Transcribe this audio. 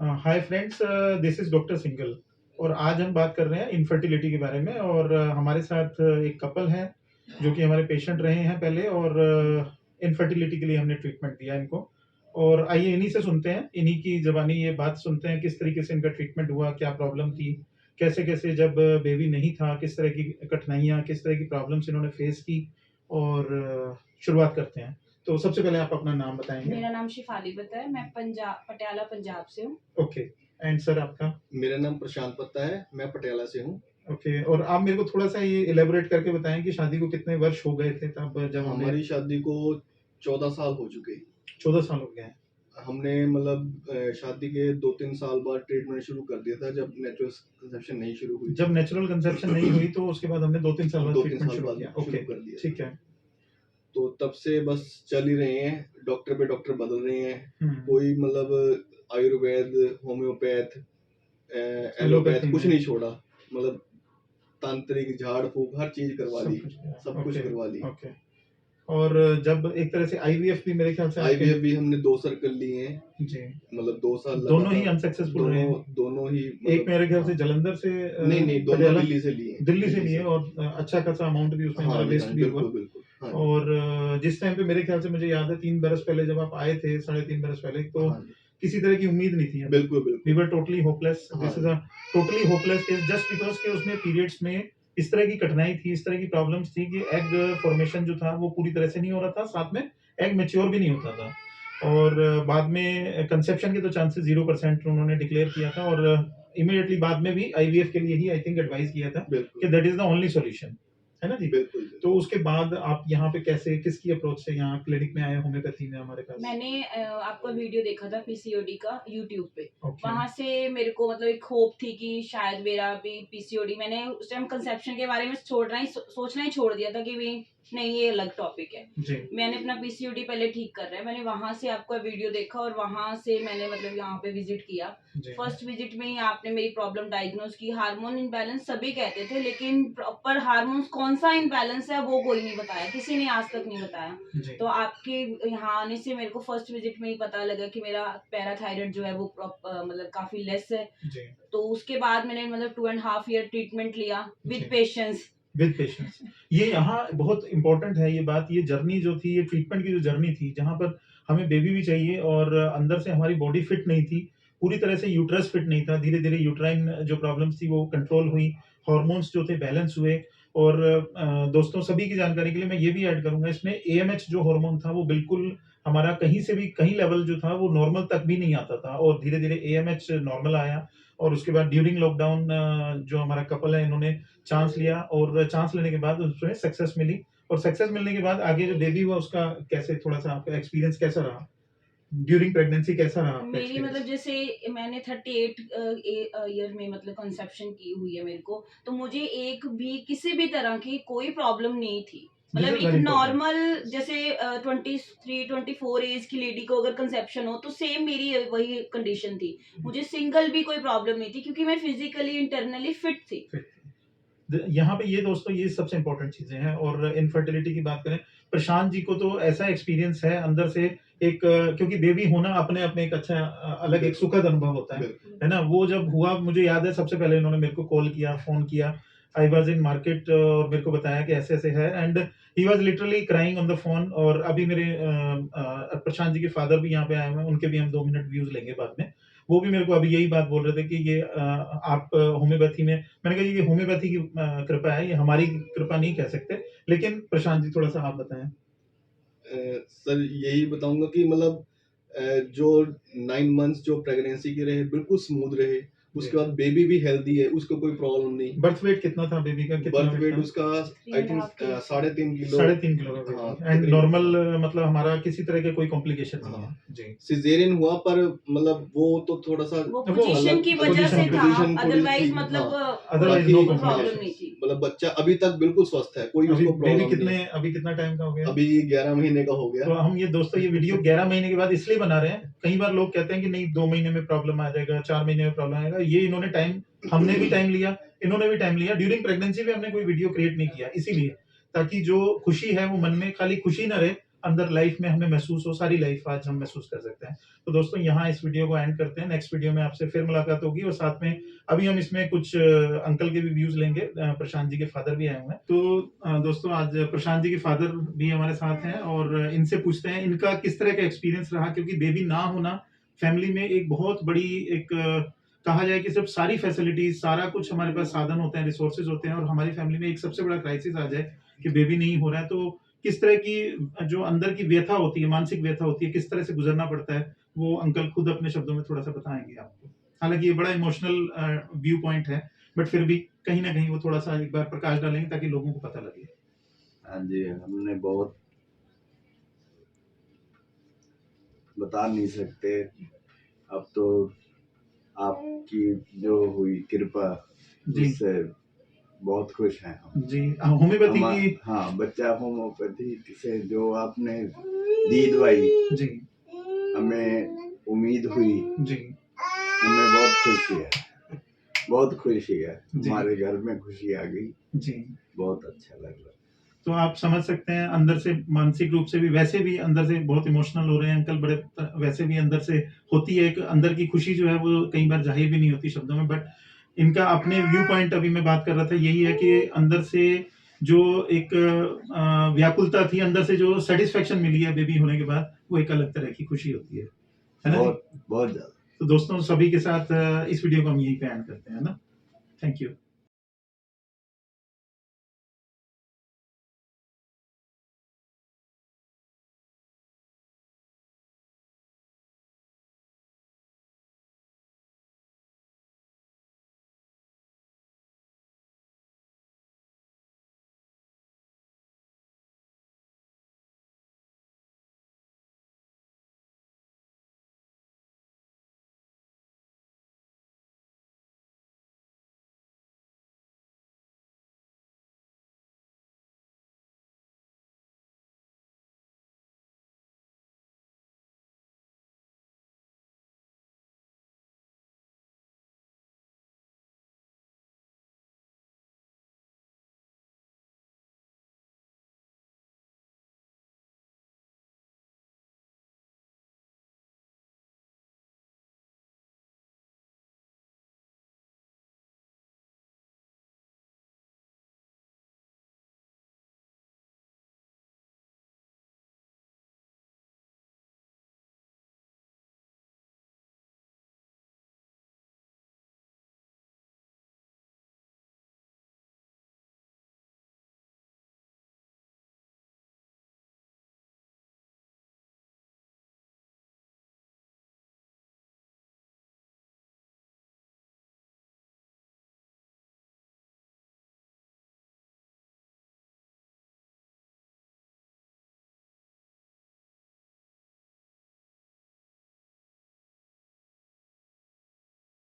Hi friends, this is doctor single और आज हम बात कर रहे हैं इनफर्टिलिटी के बारे में। और हमारे साथ एक कपल है जो कि हमारे पेशेंट रहे हैं पहले, और इनफर्टिलिटी के लिए हमने ट्रीटमेंट दिया इनको। और आइए इन्हीं से सुनते हैं, इन्हीं की ज़बानी ये बात सुनते हैं, किस तरीके से इनका ट्रीटमेंट हुआ, क्या प्रॉब्लम थी, कैसे-कैसे जब बेबी नहीं था, किस तरह की कठिनाइयाँ, किस तरह की प्रॉब्लम्स इन्होंने फेस की। और शुरुआत करते हैं। तो सबसे पहले आप अपना नाम बताएँगे? मेरा नाम शिफाली बत्ता है, मैं पटियाला पंजाब से हूँ। ओके। एंड सर आपका? मेरा नाम प्रशांत पत्ता है, मैं पटियाला से हूँ। ओके। और आप मेरे को थोड़ा-सा ये इलैबोरेट करके बताएँ कि शादी को कितने वर्ष हो गए थे तब जब हमने? हमारी शादी को 14 साल हो चुके हैं। 14 साल हो गए हैं। हमने मतलब शादी के 2-3 साल बाद ट्रीटमेंट शुरू कर दिया था जब नेचुरल कंसेप्शन नहीं शुरू हुई। जब नेचुरल कंसेप्शन नहीं हुई तो उसके बाद हमने 2-3 साल बाद 2-3 ट्रीटमेंट साल शुरू बाद किया। शुरू ओके, कर दिया। ठीक है। तो तब से बस चल ही रहे हैं, डॉक्टर पे डॉक्टर बदल रहे हैं। हुँ। कोई मतलब आयुर्वेद, होम्योपैथ, एलोपैथी एलोपैथ कुछ में। नहीं छोड़ा। मतलब तांत्रिक, झाड़-फूँक हर चीज़ करवा ली, सब कुछ ओके, करवा ली। ओके। और जब एक तरह से आईवीएफ भी मेरे ख्याल से आपके? आईवीएफ भी हमने 2 सर्कल लिए हैं, जी। मतलब 2 साल दोनों ही लगातार। अनसक्सेसफुल रहे हैं? दोनों ही एक मतलब मेरे ख्याल से जलंधर से नहीं, दोनों पटियाला? दिल्ली से लिए। दिल्ली से लिए और अच्छा खासा अमाउंट भी उसमें हमारा हाँ जी, वेस्ट हाँ, भी हुआ। बिल्कुल, बिल्कुल। हाँ जी, और जिस टाइम पे मेरे ख्याल से मुझे याद है 3 बरस पहले जब आप आए थे, साढ़े 3 बरस पहले, तो हाँ जी, किसी तरह की उम्मीद नहीं थी हमें। बिल्कुल, वी बिल्कुल। Were totally hopeless. हाँ दिस इज़ जी, a totally hopeless case just because कि उसमें पीरियड्स में इस तरह की कठिनाई थी, इस तरह की प्रॉब्लम्स थी कि एग फॉर्मेशन जो था वो पूरी तरह से नहीं हो रहा था, साथ में एग मैच्योर भी नहीं होता था। और बाद में कंसेप्शन के तो चांसेस 0% उन्होंने डिक्लेयर किया था। और इमीडिएटली बाद में भी आईवीएफ के लिए ही आई थिंक एडवाइस किया था बिल्कुल, कि that is the only solution. है ना जी? बिल्कुल, बिल्कुल। तो उसके बाद आप यहाँ पे कैसे, किसकी अप्रोच से यहाँ क्लिनिक में आए होम्योपैथी में हमारे पास? मैंने आपका वीडियो देखा था पीसीओडी का यूट्यूब पे। ओके। वहां से मेरे को मतलब एक होप थी कि शायद मेरा भी पीसीओडी, मैंने उस टाइम कंसेप्शन के बारे में सोचना ही छोड़ दिया था कि भी नहीं, ये अलग टॉपिक है। जी। मैंने अपना पीसीओडी पहले ठीक कर रहा है, मैंने वहां से आपका वीडियो देखा और वहां से मैंने मतलब यहाँ पे विजिट किया। जी। फर्स्ट विजिट में ही आपने मेरी प्रॉब्लम डायग्नोज की। हार्मोन इम्बैलेंस सभी कहते थे, लेकिन प्रॉपर हार्मोन्स कौन सा इम्बैलेंस है वो कोई नहीं बताया, किसी ने आज तक नहीं बताया। जी। तो आपके यहाँ आने से मेरे को फर्स्ट विजिट में ही पता लगा कि मेरा पैराथायराइड जो है वो मतलब काफी लेस है। जी। तो उसके बाद मैंने मतलब 2.5 ईयर ट्रीटमेंट लिया जी। With patience. With patience. ये यहाँ बहुत इम्पोर्टेंट है ये बात, ये जर्नी जो थी, ये ट्रीटमेंट की जो जर्नी थी, जहाँ पर हमें बेबी भी चाहिए और अंदर से हमारी बॉडी फिट नहीं थी, पूरी तरह से यूट्रस फिट नहीं था। धीरे-धीरे यूट्राइन जो प्रॉब्लम्स थी वो कंट्रोल हुई, हार्मोन्स जो थे बैलेंस हुए। और दोस्तों सभी की जानकारी के लिए मैं ये भी ऐड करूँगा इसमें, एएमएच जो हार्मोन था वो बिल्कुल हमारा कहीं से भी, कहीं लेवल जो था वो नॉर्मल तक भी नहीं आता था, और धीरे-धीरे एएमएच नॉर्मल आया। और उसके बाद ड्यूरिंग लॉकडाउन जो हमारा कपल है इन्होंने चांस लिया, और चांस लेने के बाद उसमें सक्सेस मिली। और सक्सेस मिलने के बाद आगे जो बेबी हुआ उसका कैसे, थोड़ा-सा आपका एक्सपीरियंस कैसा रहा? ड्यूरिंग प्रेगनेंसी कैसा रहा आपका मेरी एक्सपीरियंस? मतलब जैसे मैंने 38 ईयर में मतलब कंसेप्शन की हुई है मेरे को, तो मुझे एक भी किसी भी तरह की कोई प्रॉब्लम नहीं थी। दिस मतलब इज़ एक वेरी इम्पोर्टेंट। नॉर्मल जैसे 23-24 एज की लेडी को अगर कंसेप्शन हो तो सेम मेरी वही कंडीशन थी। मुझे सिंगल भी कोई प्रॉब्लम नहीं थी क्योंकि मैं फिजिकली इंटरनली फिट थी। यहाँ पे ये दोस्तों ये सबसे इम्पोर्टेंट चीज़ें हैं। और इनफर्टिलिटी की बात करें, प्रशांत जी को तो ऐसा एक्सपीरियंस है अंदर से एक, क्योंकि बेबी होना अपने आप में एक अच्छा अलग एक सुखद अनुभव होता बिल्कुल। है ना? वो जब हुआ मुझे याद है सबसे पहले इन्होंने मेरे को कॉल किया, फ़ोन किया। आई वाज़ इन मार्केट और मेरे को बताया कि ऐसे-ऐसे है, and he was literally crying on the phone. और अभी मेरे प्रशांत जी के फादर भी यहाँ पे आए हुए हैं, उनके भी हम 2 मिनट व्यूज़ लेंगे बाद में। वो भी मेरे को अभी यही बात बोल रहे थे कि ये आप होम्योपैथी में, मैंने कहा ये होम्योपैथी की कृपा है, ये हमारी कृपा नहीं कह सकते। लेकिन प्रशांत जी थोड़ा-सा आप बताएँ? सर यही बताऊँगा कि मतलब जो 9 मंथ्स जो प्रेगनेंसी के रहे बिल्कुल स्मूथ रहे। जी। उसके बाद बेबी भी हेल्दी है, उसको कोई प्रॉब्लम नहीं। बर्थ वेट कितना था बेबी का? कितना बर्थ वेट वेट था? उसका आई 3.5 थिंक kg। 3.5 किलो। 3.5 किलो का हाँ, बेबी, एंड तकरीबन नॉर्मल, हाँ। मतलब हमारा किसी तरह के कोई कॉम्प्लिकेशन नहीं हाँ, है। जी। सिज़ेरियन हुआ पर मतलब वो तो थोड़ा-सा वो वो पोजीशन की वजह पोजीशन से की था, वजह से। पोज़ीशन थोड़ी-सी अदरवाइज ठीक मतलब हाँ, अदरवाइज़ बाकी नो कोई प्रॉब्लम नहीं कॉम्प्लिकेशंस। थी। मतलब बच्चा अभी तक बिल्कुल स्वस्थ है, कोई अभी उसको बेबी प्रॉब्लम नहीं है। अभी कितना टाइम का हो गया? अभी 11 महीने का हो तो गया। हम ये दोस्तों ये वीडियो 11 महीने के बाद इसलिए बना रहे हैं। कई बार लोग कहते हैं कि नहीं 2 महीने में प्रॉब्लम आ जाएगा, 4 महीने में प्रॉब्लम आएगा। ये इन्होंने टाइम, हमने भी टाइम लिया, इन्होंने भी टाइम लिया। ड्यूरिंग प्रेगनेंसी में हमने कोई वीडियो क्रिएट नहीं किया, इसीलिए ताकि जो खुशी है वो मन में खाली खुशी ना रहे, अंदर लाइफ में हमें महसूस हो, सारी लाइफ आज हम महसूस कर सकते हैं। तो दोस्तों यहाँ इस वीडियो को एंड करते हैं, नेक्स्ट वीडियो में आपसे फिर मुलाकात होगी और साथ में अभी हम इसमें कुछ अंकल के भी व्यूज़ लेंगे, प्रशांत जी के फादर भी आए हुए हैं। तो दोस्तों आज प्रशांत जी के फादर भी हमारे साथ हैं और इनसे पूछते हैं इनका किस तरह का एक्सपीरियंस रहा, क्योंकि बेबी ना होना फैमिली में एक बहुत बड़ी एक कहा जाए कि सिर्फ सारी फैसिलिटीज सारा कुछ हमारे पास साधन होते हैं, रिसोर्सेज होते हैं और हमारी फैमिली में एक सबसे बड़ा क्राइसिस आ जाए कि बेबी नहीं हो रहा है, तो किस तरह की जो अंदर की व्यथा होती है, मानसिक व्यथा होती है, किस तरह से गुजरना पड़ता है, वो अंकल खुद अपने शब्दों में थोड़ा सा बताएंगे आपको। हालांकि ये बड़ा इमोशनल व्यू पॉइंट है, बट फिर भी कहीं ना कहीं वो थोड़ा सा एक बार प्रकाश डालेंगे ताकि लोगों को पता लगे। हाँ जी, हमने बहुत बता नहीं सकते। अब तो आपकी जो हुई कृपा, जी उससे बहुत खुश हैं हम। जी होम्योपैथी हमा- की हाँ, बच्चा होम्योपैथी से जो आपने दी दवाई, जी हमें उम्मीद हुई, जी हमें बहुत खुशी है, बहुत खुशी है। जी। हमारे घर में खुशी आ गई, जी। बहुत अच्छा लग रहा। तो आप समझ सकते हैं अंदर से मानसिक रूप से भी, वैसे भी अंदर से बहुत इमोशनल हो रहे हैं अंकल, बड़े वैसे भी अंदर से होती है एक अंदर की खुशी जो है वो कई बार जाहिर भी नहीं होती शब्दों में, बट इनका अपने व्यू पॉइंट अभी मैं बात कर रहा था यही है कि अंदर से जो एक व्याकुलता थी, अंदर से जो सेटिस्फेक्शन मिली है बेबी होने के बाद, वो एक अलग तरह की खुशी होती है ना जी? बहुत बहुत ज्यादा। तो दोस्तों सभी के साथ इस वीडियो को हम यहीं पे एंड करते हैं ना। Thank you.